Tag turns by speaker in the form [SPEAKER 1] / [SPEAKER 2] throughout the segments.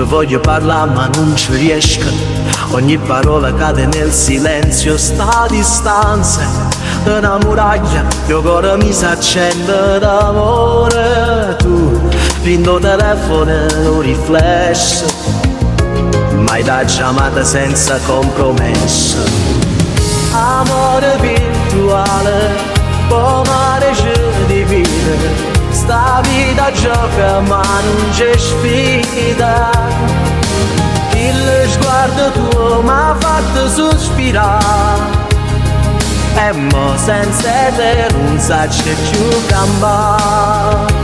[SPEAKER 1] voglio parlare ma non ci riesco, ogni parola cade nel silenzio, sta a distanza da una muraglia, mio cuore mi si accende d'amore. Tu, finto telefono lo riflesso, mai da chiamata senza compromesso. Amore virtuale, poi mare ci divide, sta vita gioca ma non c'è sfida. Il sguardo tuo m'ha fatto sospirare e mo senza te non saccio più campare.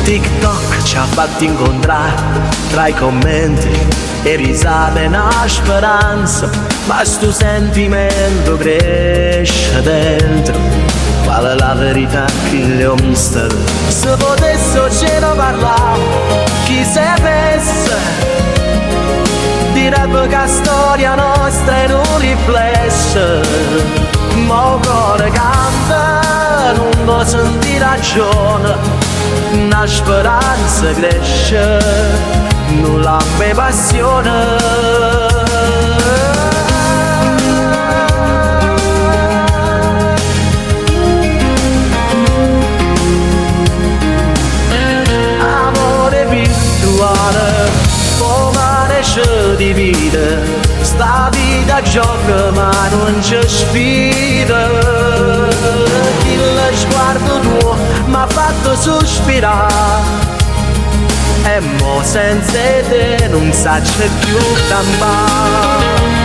[SPEAKER 1] TikTok ci ha fatto incontrare, tra i commenti e risate una speranza, ma sto sentimento cresce dentro. Qual è la verità che le ho mistero? Se potesse ce ne parlare, chi sapesse, direbbe che la storia nostra è un riflesso. Ma cuore canta, non può sentire ragione, una speranza cresce, non la mia passione. Ci divide, sta vita gioca ma non c'è sfida. Il sguardo tuo m'ha fatto sospirare e mo senza te non saccio più campare.